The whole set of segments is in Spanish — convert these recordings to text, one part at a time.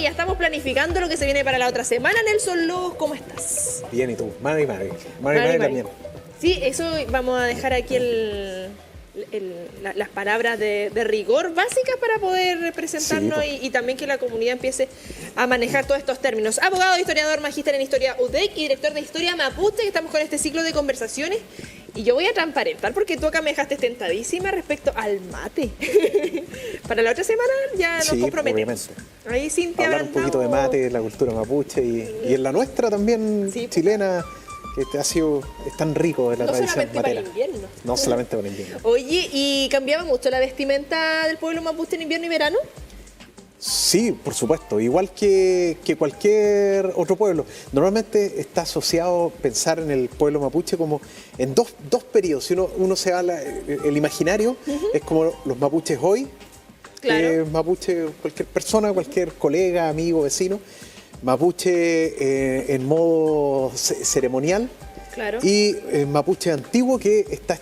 Ya estamos planificando lo que se viene para la otra semana. Nelson Lobos, ¿cómo estás? Bien, ¿y tú? Mari también. Sí, eso vamos a dejar aquí las palabras de rigor básicas para poder presentarnos y también que la comunidad empiece a manejar todos estos términos. Abogado, historiador, magíster en Historia UDEC y director de Historia Mapuche, que estamos con este ciclo de conversaciones. Y yo voy a transparentar porque tú acá me dejaste tentadísima respecto al mate. Para la otra semana ya nos comprometemos. Obviamente. Ahí Cintia hablar un poquito de mate, de la cultura mapuche y en la nuestra también chilena, que es tan rico de la tradición matera. Para el invierno. No solamente para el invierno. Oye, ¿y cambiaba mucho la vestimenta del pueblo mapuche en invierno y verano? Sí, por supuesto, igual que cualquier otro pueblo. Normalmente está asociado pensar en el pueblo mapuche como en dos periodos. Si uno se habla, el imaginario es como los mapuches hoy, mapuche cualquier persona, cualquier colega, amigo, vecino, mapuche en modo ceremonial y mapuche antiguo, que está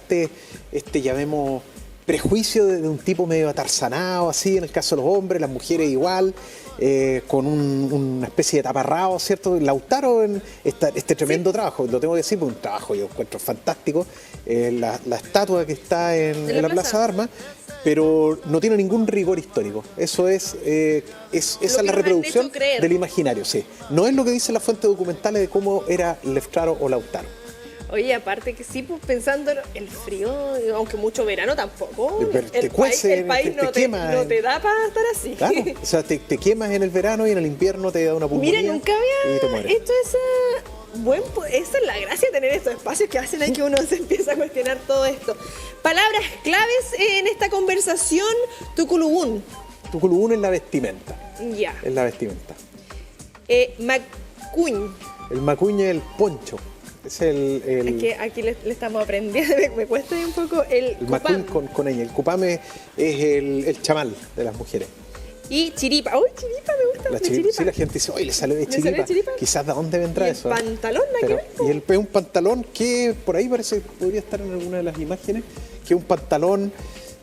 llamemos, prejuicio de un tipo medio atarzanado, así, en el caso de los hombres, las mujeres igual, con una especie de taparrado, ¿cierto? Lautaro en este tremendo trabajo, lo tengo que decir, porque un trabajo yo encuentro fantástico, la estatua que está en la Plaza de Armas, pero no tiene ningún rigor histórico. Eso esa es la reproducción del imaginario, sí. No es lo que dicen las fuentes documentales de cómo era Leftraro o Lautaro. Oye, aparte que sí, pues pensando el frío, aunque mucho verano tampoco, te cuece, el país no te da para estar así. Claro, o sea, te quemas en el verano y en el invierno te da una pulmonía. Mira, nunca había hecho esa es la gracia de tener estos espacios que hacen ahí que uno se empieza a cuestionar todo esto. Palabras claves en esta conversación, tuculubún. Tuculubún es la vestimenta. Ya. Es la vestimenta. Macuñ. El macuñ es el poncho. Es Aquí le estamos aprendiendo, me cuesta un poco el macuñ con ella. El cupam es el chamal de las mujeres. Y chiripa. ¡Uy, chiripa! Me gusta. Chiripa. Sí, la gente dice, ¡oye, le salió de chiripa! Quizás de dónde vendrá eso. ¿El pantalón? Es un pantalón que por ahí podría estar en alguna de las imágenes, que es un pantalón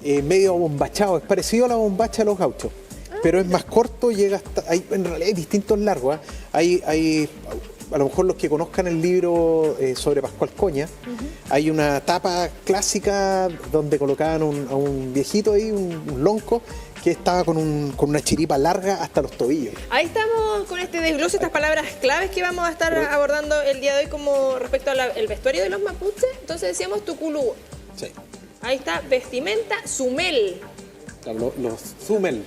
medio abombachado. Es parecido a la bombacha de los gauchos. Pero es más corto, llega hasta... en realidad hay distintos largos. Hay a lo mejor los que conozcan el libro sobre Pascual Coña, hay una tapa clásica donde colocaban a un viejito ahí, un lonco, que estaba con una chiripa larga hasta los tobillos. Ahí estamos con este desglose, estas palabras claves que vamos a estar abordando el día de hoy como respecto al vestuario de los mapuches. Entonces decíamos tuculubún. Sí. Ahí está, vestimenta, sumel. Los Zumel,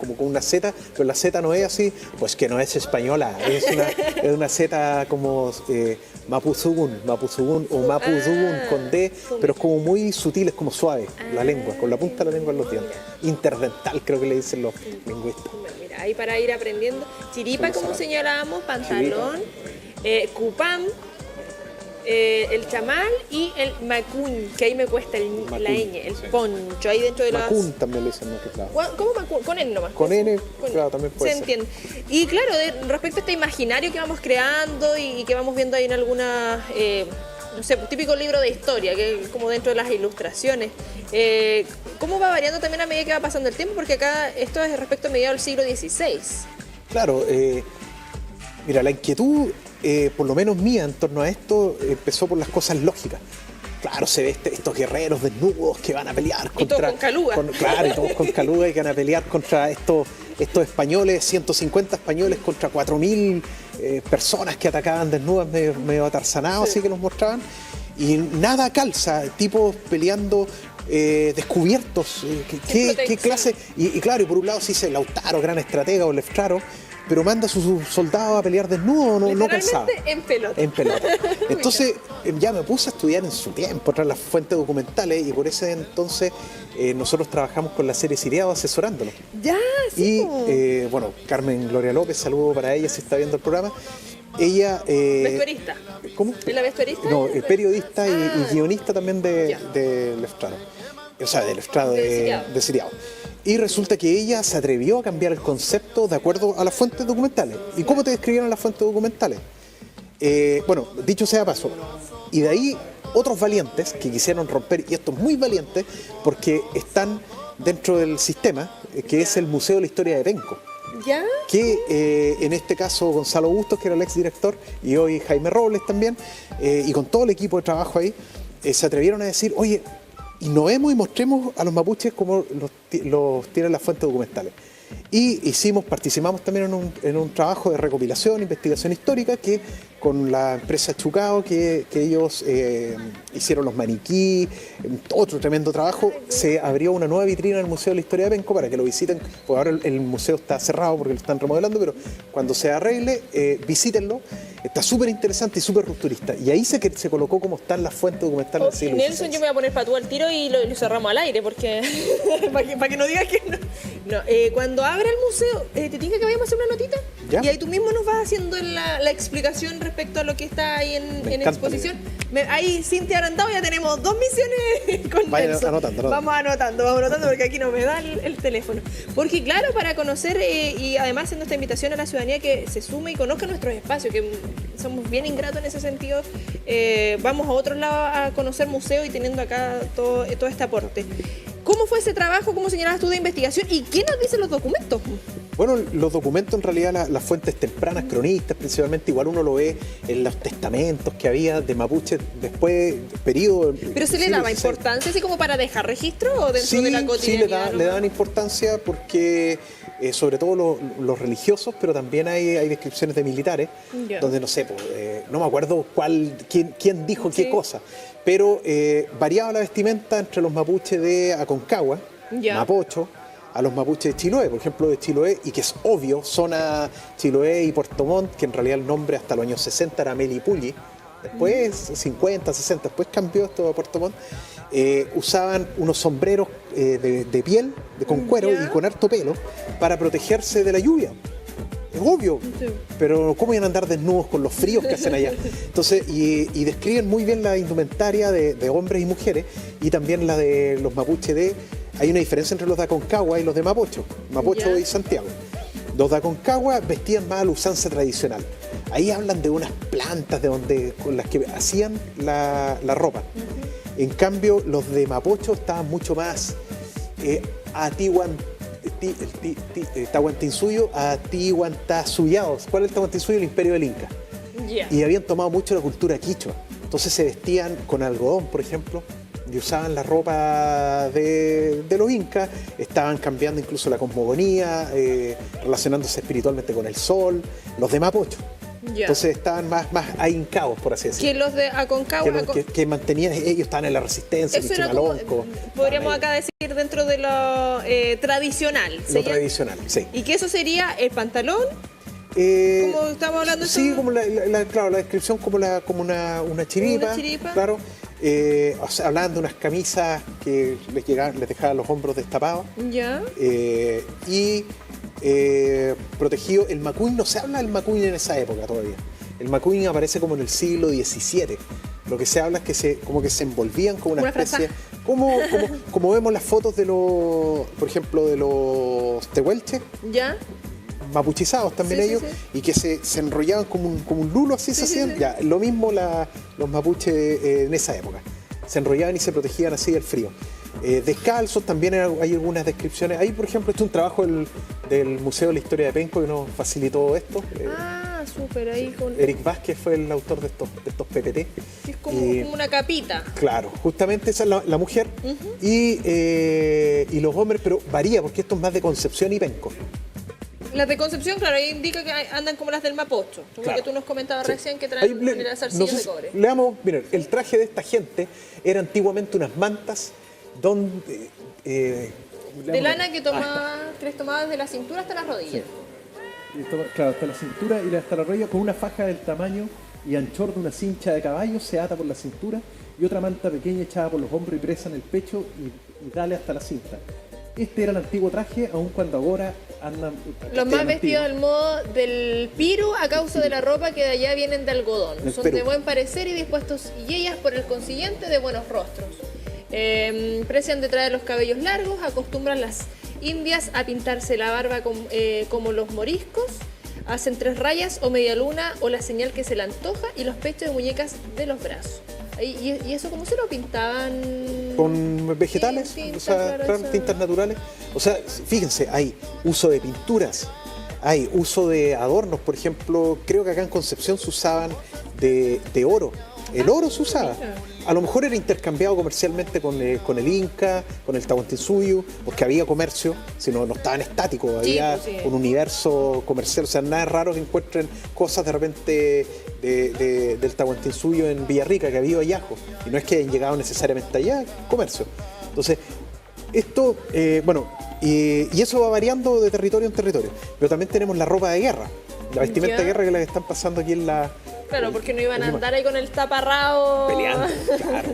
como con una Z, pero la Z no es así, pues que no es española, es una Z como Mapuzugún o Mapuzugún con D, pero es como muy sutil, es como suave, la lengua, con la punta de la lengua en los dientes. Interdental, creo que le dicen los lingüistas. Mira, ahí para ir aprendiendo. Chiripa, como señalábamos, pantalón, cupam, el chamal y el macuñ, que ahí me cuesta la ñ, el poncho, ahí dentro de las... Macún también le dicen, ¿no? Claro. ¿Cómo macún? Con N nomás. Con N, claro, también puede ser. Se entiende. Y claro, respecto a este imaginario que vamos creando y que vamos viendo ahí en algunas, no sé, típico libro de historia, que es como dentro de las ilustraciones, ¿cómo va variando también a medida que va pasando el tiempo? Porque acá esto es respecto a mediados del siglo XVI. Claro, mira, la inquietud... por lo menos mía en torno a esto empezó por las cosas lógicas. Claro, se ve estos guerreros desnudos que van a pelear contra... Y todos con caluga. Claro, y todos con caluga y que van a pelear contra estos españoles, 150 españoles contra 4.000 personas que atacaban desnudas medio atarzanados, así que los mostraban. Y nada calza, tipos peleando descubiertos. ¿Qué clase? Y claro, y por un lado se dice Lautaro, gran estratega, o Leftraro, pero manda a sus soldados a pelear desnudo, no calzaba. En pelota. En pelota. Entonces ya me puse a estudiar en su tiempo, tras las fuentes documentales, y por ese entonces nosotros trabajamos con la serie Siriado asesorándolo. Ya, sí. Y bueno, Carmen Gloria López, saludo para ella si está viendo el programa. Ella... ¿Vestuarista? ¿Cómo? ¿Es la vestuarista? No, periodista y guionista también de Leftraro. O sea, de Leftraro, de Siriado. Y resulta que ella se atrevió a cambiar el concepto de acuerdo a las fuentes documentales. ¿Y cómo te describieron las fuentes documentales? Bueno, dicho sea paso, y de ahí otros valientes que quisieron romper, y esto es muy valiente porque están dentro del sistema, que es el Museo de la Historia de Penco. ¿Ya? Que en este caso Gonzalo Bustos, que era el exdirector, y hoy Jaime Robles también, y con todo el equipo de trabajo ahí, se atrevieron a decir, oye, innovemos y mostremos a los mapuches cómo los tienen las fuentes documentales. Y participamos también en un trabajo de recopilación, investigación histórica, que con la empresa Chucao, que ellos hicieron los maniquí, otro tremendo trabajo, se abrió una nueva vitrina en el Museo de la Historia de Penco para que lo visiten, porque ahora el museo está cerrado porque lo están remodelando, pero cuando se arregle, visítenlo. Está súper interesante y súper rupturista. Y ahí se colocó cómo están las fuentes documentales del siglo Nelson, XVI. yo me voy a poner patú al tiro y lo cerramos al aire, porque para que no digas que no. No, cuando abra el museo, ¿te tinca que vayamos a hacer una notita? ¿Ya? Y ahí tú mismo nos vas haciendo la explicación respecto a lo que está ahí en exposición. Ahí, Cintia Arandao, ya tenemos 2 misiones con Nelson. Anotando. Vamos anotando porque aquí no me da el teléfono. Porque claro, para conocer y además haciendo esta invitación a la ciudadanía que se sume y conozca nuestros espacios, que somos bien ingratos en ese sentido, vamos a otros lados a conocer museos y teniendo acá todo este aporte. ¿Cómo fue ese trabajo? ¿Cómo señalabas tú de investigación? ¿Y qué nos dicen los documentos? Bueno, los documentos en realidad, las fuentes tempranas, cronistas principalmente, igual uno lo ve en los testamentos que había de mapuches después, periodo... ¿Pero se le daba importancia así como para dejar registro o dentro de la cotidianidad? Sí, le daban importancia porque sobre todo los religiosos, pero también hay descripciones de militares, donde no sé, no me acuerdo quién dijo qué cosa, pero variaba la vestimenta entre los mapuches de Aconcagua, Mapocho, a los mapuches de Chiloé, por ejemplo de Chiloé, y que es obvio, zona Chiloé y Puerto Montt, que en realidad el nombre hasta los años 60 era Melipulli, después 50, 60, después cambió esto a Puerto Montt, usaban unos sombreros de piel, con cuero y con harto pelo, para protegerse de la lluvia. Es obvio, pero ¿cómo iban a andar desnudos con los fríos que hacen allá? Entonces, y describen muy bien la indumentaria de hombres y mujeres, y también la de los mapuches hay una diferencia entre los de Aconcagua y los de Mapocho y Santiago. Los de Aconcagua vestían más a la usanza tradicional. Ahí hablan de unas plantas con las que hacían la ropa. En cambio, los de Mapocho estaban mucho más tahuantinsuyo, atihuantasuyados. ¿Cuál es el tahuantinsuyo? El imperio del Inca. Y habían tomado mucho la cultura quichua. Entonces se vestían con algodón, por ejemplo, y usaban la ropa de los incas, estaban cambiando incluso la cosmogonía, relacionándose espiritualmente con el sol, los de Mapocho. Entonces estaban más ahincados, por así decirlo. Que los de Aconcagua... Que mantenían, ellos estaban en la resistencia, eso era como, podríamos acá decir, dentro de lo tradicional. Lo tradicional, sí. ¿Y que eso sería el pantalón? Como estamos hablando de sí, como claro, la descripción como una chiripa. Una chiripa. Claro. O sea, hablaban de unas camisas que les dejaban los hombros destapados. Ya. Y protegido. El macuy, no se habla del macuy en esa época todavía. El macuy aparece como en el siglo XVII. Lo que se habla es que como que se envolvían como una especie... Como vemos las fotos de por ejemplo, de los tehuelches. Ya. Mapuchizados también ellos, y que se enrollaban como un lulo, así se hacían. Ya, lo mismo los mapuches en esa época. Se enrollaban y se protegían así del frío. Descalzos también hay algunas descripciones. Ahí, por ejemplo, este es un trabajo del Museo de la Historia de Penco que nos facilitó esto. Súper, ahí con... Eric Vázquez fue el autor de estos PPT. Es como una capita. Claro, justamente esa es la mujer y los hombres, pero varía porque esto es más de Concepción y Penco. Las de Concepción, claro, ahí indica que andan como las del Mapocho, como que tú nos comentabas recién que traen las arcillas de cobre. Leamos, miren, el traje de esta gente era antiguamente unas mantas donde... de lana que les tomaba desde la cintura hasta las rodillas. Sí. Claro, hasta la cintura y hasta la rodilla, con una faja del tamaño y anchor de una cincha de caballo, se ata por la cintura, y otra manta pequeña echada por los hombros y presa en el pecho y dale hasta la cinta. Este era el antiguo traje, aun cuando ahora andan... Los más vestidos al modo del piru a causa de la ropa que de allá vienen de algodón. Son de buen parecer y dispuestos, y ellas por el consiguiente de buenos rostros. Precian de traer los cabellos largos, acostumbran las indias a pintarse la barba como los moriscos, hacen 3 rayas o media luna o la señal que se le antoja y los pechos de muñecas de los brazos. ¿Y eso cómo se lo pintaban? Con vegetales, tintas naturales. O sea, fíjense, hay uso de pinturas, hay uso de adornos, por ejemplo, creo que acá en Concepción se usaban de oro. El oro se usaba. A lo mejor era intercambiado comercialmente con el Inca, con el Tahuantinsuyo, porque había comercio, si no estaban estáticos, había un universo comercial. O sea, nada raro que encuentren cosas de repente del Tahuantinsuyo en Villarrica, que había hallazgos. Y no es que hayan llegado necesariamente allá, comercio. Entonces, esto, y eso va variando de territorio en territorio. Pero también tenemos la ropa de guerra, la vestimenta de guerra que la están pasando aquí en la... Claro, porque no iban a andar ahí con el taparrao. Peleando, claro.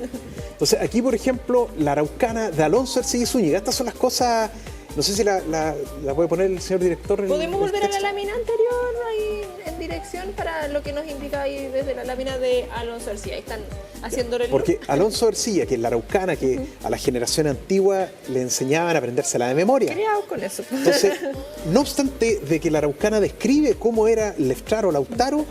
Entonces, aquí, por ejemplo, la araucana de Alonso Ercilla Zúñiga. Estas son las cosas, no sé si la puede poner el señor director. ¿Podemos volver a la lámina anterior ahí en dirección para lo que nos indica ahí desde la lámina de Alonso Ercilla? Ahí están haciéndole el... Porque Alonso Ercilla, que es la araucana, que a la generación antigua le enseñaban a aprendérsela de memoria. Criados con eso. Entonces, no obstante de que la araucana describe cómo era Leftrar o Lautaro,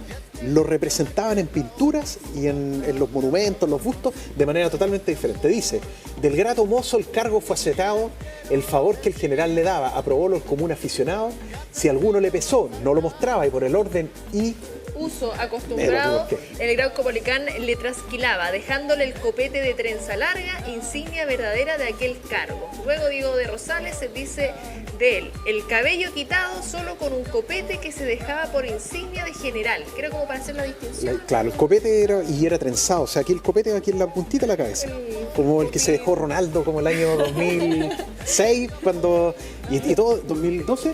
lo representaban en pinturas y en los monumentos, los bustos, de manera totalmente diferente. Dice, del grato mozo el cargo fue aceptado, el favor que el general le daba, aprobólo el común aficionado, si alguno le pesó, no lo mostraba y por el orden y... uso acostumbrado, el grau copolicán le trasquilaba, dejándole el copete de trenza larga, insignia verdadera de aquel cargo. Luego Diego de Rosales se dice de él, el cabello quitado solo con un copete que se dejaba por insignia de general, que era como para hacer la distinción. Claro, el copete era trenzado, o sea, aquí el copete va aquí en la puntita de la cabeza, como el que se dejó Ronaldo como el año 2006, cuando... ¿Y todo? ¿2012?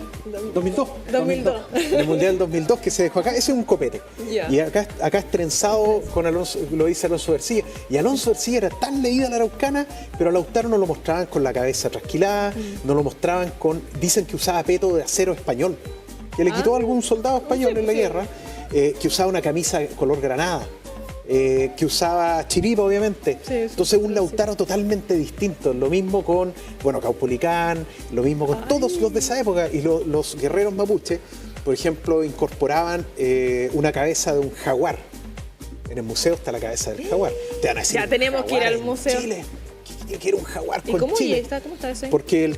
2002. En el Mundial 2002 que se dejó acá, ese es un copete. Yeah. Y acá es trenzado con Alonso, lo dice Alonso Ercilla. Y Alonso Ercilla era tan leída la araucana, pero a Lautaro no lo mostraban con la cabeza trasquilada, no lo mostraban con... Dicen que usaba peto de acero español, que le quitó a algún soldado español en la guerra, que usaba una camisa color granada. Que usaba chiripa, obviamente. Sí, entonces un Lautaro totalmente distinto. Lo mismo con, Caupolicán, lo mismo con todos los de esa época. Y los guerreros mapuche, por ejemplo, incorporaban una cabeza de un jaguar. En el museo está la cabeza del jaguar. Te van a decir, ya tenemos que ir al museo. Chile, que era un jaguar con cómo Chile. ¿Cómo está eso? Porque el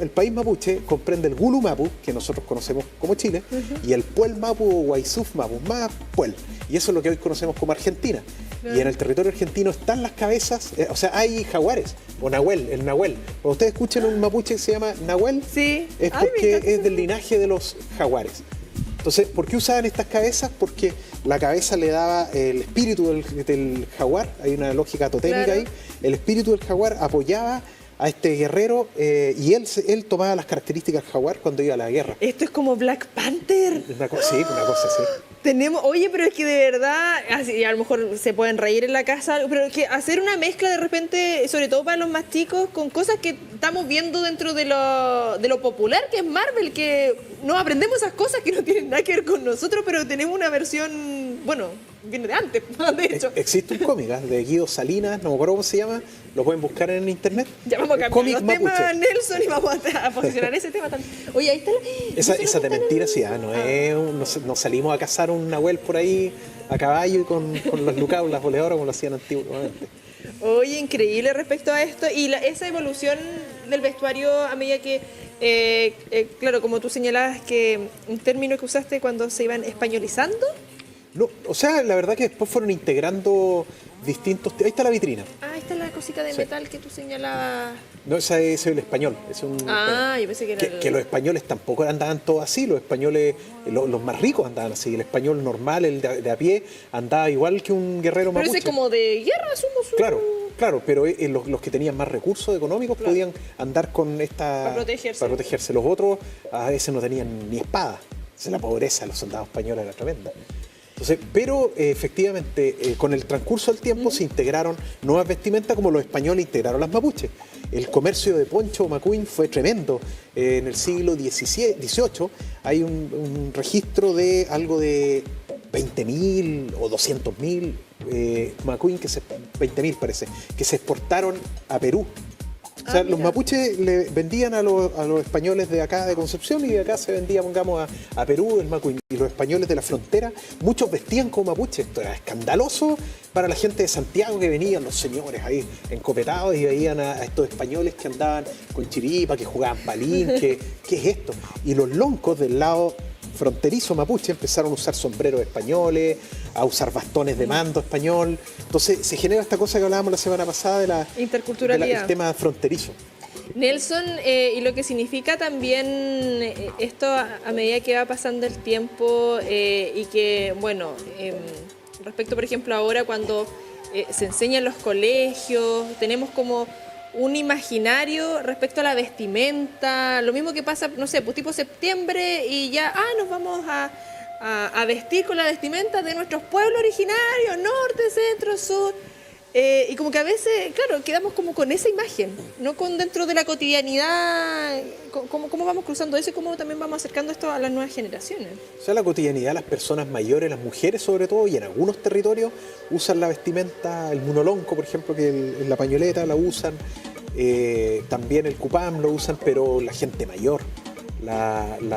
país mapuche comprende el Gulu Mapu, que nosotros conocemos como Chile, y el Puel Mapu o Guaysuf Mapu, más Puel. Y eso es lo que hoy conocemos como Argentina. Y en el territorio argentino están las cabezas, hay jaguares, o Nahuel, el Nahuel. Cuando ustedes escuchan un mapuche que se llama Nahuel, sí. Es porque es del linaje de los jaguares. Entonces, ¿por qué usaban estas cabezas? Porque la cabeza le daba el espíritu del jaguar, hay una lógica totémica ahí, el espíritu del jaguar apoyaba a este guerrero y él tomaba las características del jaguar cuando iba a la guerra. Esto es como Black Panther. Una cosa así. Oye, pero es que de verdad, así, a lo mejor se pueden reír en la casa, pero es que hacer una mezcla de repente, sobre todo para los más chicos, con cosas que estamos viendo dentro de lo popular, que es Marvel, que no aprendemos esas cosas que no tienen nada que ver con nosotros, pero tenemos una versión, viene de antes, de hecho. Existe un cómic de Guido Salinas, no me acuerdo cómo se llama, lo pueden buscar en internet. Ya vamos a cambiar los temas, Nelson, y vamos a posicionar ese tema también. Oye, ahí está esa de mentira, sí, no salimos a cazar un Nahuel por ahí a caballo y con los lucados, las boleadoras, como lo hacían antiguamente. Oye, increíble respecto a esto. Y esa evolución del vestuario a medida que, claro, como tú señalabas, que un término que usaste cuando se iban españolizando. No, o sea, la verdad que después fueron integrando distintos... Ahí está la vitrina. Ahí está la cosita de metal que tú señalabas. No, ese es el español. Yo pensé que era que los españoles tampoco andaban todos así. Los españoles, los más ricos andaban así. El español normal, el de a pie, andaba igual que un guerrero mapuche. Pero ese como de guerra, asumo. Claro, pero los que tenían más recursos económicos podían andar con esta... Para protegerse. Los otros a veces no tenían ni espada. La pobreza de los soldados españoles era tremenda. Entonces, pero efectivamente, con el transcurso del tiempo se integraron nuevas vestimentas como los españoles integraron las mapuches. El comercio de poncho o macuín fue tremendo. En el siglo XVIII hay un registro de algo de 20.000 o 200.000 macuín, 20.000 parece, que se exportaron a Perú. O sea, los mapuches le vendían a los españoles de acá de Concepción y de acá se vendía, pongamos, a Perú el macuín. Y los españoles de la frontera, muchos vestían como mapuches. Esto era escandaloso para la gente de Santiago, que venían los señores ahí encopetados y veían a estos españoles que andaban con chiripa, que jugaban palinque. ¿Qué es esto? Y los loncos del lado fronterizo mapuche empezaron a usar sombreros españoles, a usar bastones de mando español. Entonces se genera esta cosa que hablábamos la semana pasada de la interculturalidad, el tema fronterizo. Nelson, y lo que significa también esto a medida que va pasando el tiempo y que, bueno, respecto por ejemplo ahora cuando se enseña en los colegios, tenemos como un imaginario respecto a la vestimenta, lo mismo que pasa, no sé, pues tipo septiembre y ya, nos vamos a vestir con la vestimenta de nuestros pueblos originarios, norte, centro, sur. Y como que a veces, claro, quedamos como con esa imagen, no con dentro de la cotidianidad, cómo vamos cruzando eso y cómo también vamos acercando esto a las nuevas generaciones. O sea, la cotidianidad, las personas mayores, las mujeres sobre todo, y en algunos territorios usan la vestimenta, el munolonco, por ejemplo, que en la pañoleta la usan, también el cupam lo usan, pero la gente mayor, las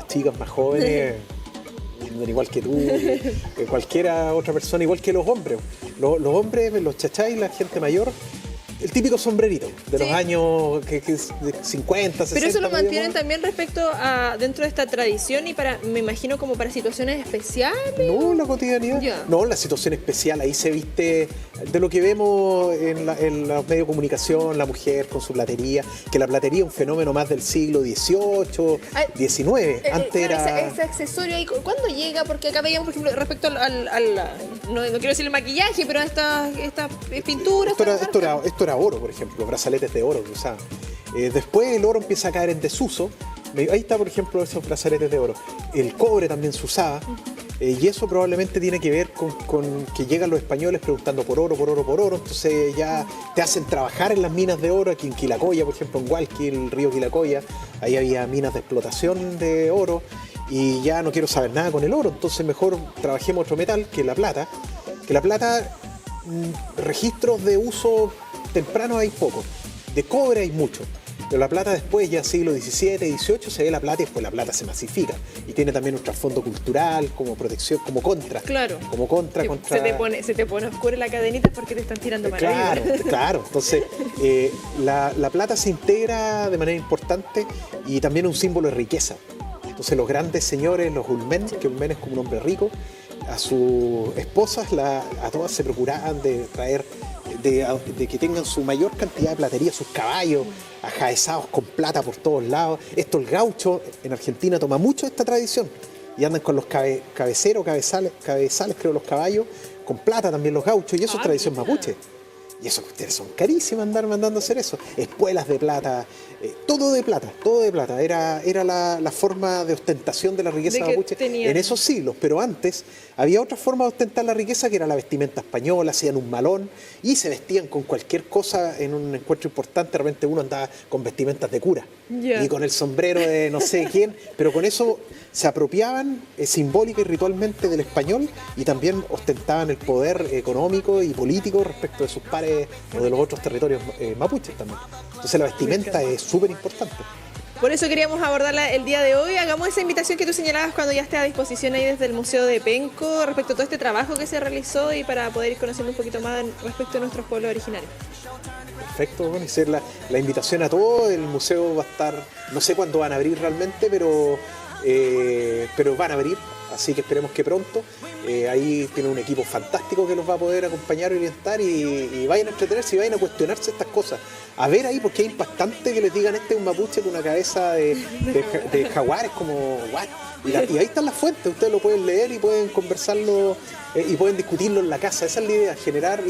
chicas más jóvenes... igual que tú, cualquiera otra persona, igual que los hombres. Los hombres, los chachai, la gente mayor, el típico sombrerito de los años de 50, 60. Pero eso lo mantienen también respecto a dentro de esta tradición y me imagino como para situaciones especiales. No, la cotidianidad. Yeah. No, la situación especial, ahí se viste de lo que vemos en los medios de comunicación, la mujer con su platería, que la platería es un fenómeno más del siglo XVIII, XIX. Antes era... Ese accesorio ahí, ¿cuándo llega? Porque acá veíamos, por ejemplo, respecto no quiero decir el maquillaje, pero estas pinturas. Esto era oro, por ejemplo, brazaletes de oro que usaban. Después el oro empieza a caer en desuso. Ahí está, por ejemplo, esos brazaletes de oro. El cobre también se usaba. Y eso probablemente tiene que ver con que llegan los españoles preguntando por oro, por oro, por oro. Entonces ya te hacen trabajar en las minas de oro. Aquí en Quilacoya, por ejemplo, en Hualqui, el río Quilacoya, ahí había minas de explotación de oro. Y ya no quiero saber nada con el oro. Entonces mejor trabajemos otro metal, que la plata. Que la plata, registros de uso temprano hay poco. De cobre hay mucho. Pero la plata después, ya siglo XVII, XVIII, se ve la plata y después la plata se masifica. Y tiene también un trasfondo cultural, como protección, como contra. Claro. Como contra. Se te pone oscura la cadenita porque te están tirando para arriba. Claro. Entonces, la plata se integra de manera importante y también un símbolo de riqueza. Entonces, los grandes señores, los ulmen, que ulmen es como un hombre rico, a sus esposas, a todas se procuraban de traer, de que tengan su mayor cantidad de platería, sus caballos ajaezados con plata por todos lados. Esto el gaucho en Argentina toma mucho esta tradición y andan con los cabezales, creo, los caballos, con plata también los gauchos, y eso es tradición mapuche. Y eso ustedes son carísimas andar mandando a hacer eso. Espuelas de plata, todo de plata. Era la forma de ostentación de la riqueza mapuche en esos siglos. Pero antes había otra forma de ostentar la riqueza, que era la vestimenta española, hacían un malón y se vestían con cualquier cosa en un encuentro importante. De repente uno andaba con vestimentas de cura y con el sombrero de no sé quién, pero con eso se apropiaban simbólica y ritualmente del español y también ostentaban el poder económico y político respecto de sus pares o de los otros territorios mapuches también. Entonces la vestimenta es súper importante. Por eso queríamos abordarla el día de hoy. Hagamos esa invitación que tú señalabas cuando ya esté a disposición ahí desde el Museo de Penco respecto a todo este trabajo que se realizó y para poder ir conociendo un poquito más respecto a nuestros pueblos originarios. Perfecto, bueno, hacer la invitación a todos. El museo va a estar, no sé cuándo van a abrir realmente, pero van a abrir, así que esperemos que pronto. Ahí tiene un equipo fantástico que los va a poder acompañar y orientar y vayan a entretenerse y vayan a cuestionarse estas cosas. A ver ahí, porque es impactante que les digan este es un mapuche con una cabeza de jaguar, es como, ¿what? Y ahí están las fuentes, ustedes lo pueden leer y pueden conversarlo y pueden discutirlo en la casa. Esa es la idea, generar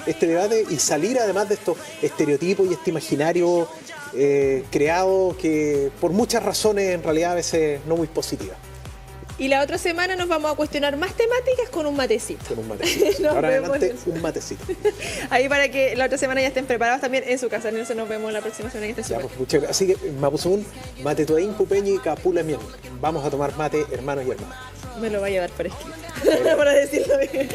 este debate y salir además de estos estereotipos y este imaginario creado que por muchas razones en realidad a veces no muy positivas. Y la otra semana nos vamos a cuestionar más temáticas con un matecito. Con un matecito. Ahora adelante, un matecito. Ahí para que la otra semana ya estén preparados también en su casa. Nelson, nos vemos la próxima semana que esté súper. Así que Mapuzungún, mate tuaín, cupeñi, capula mien. Vamos a tomar mate, hermanos y hermanas. Me lo va a llevar por escrito, para decirlo bien.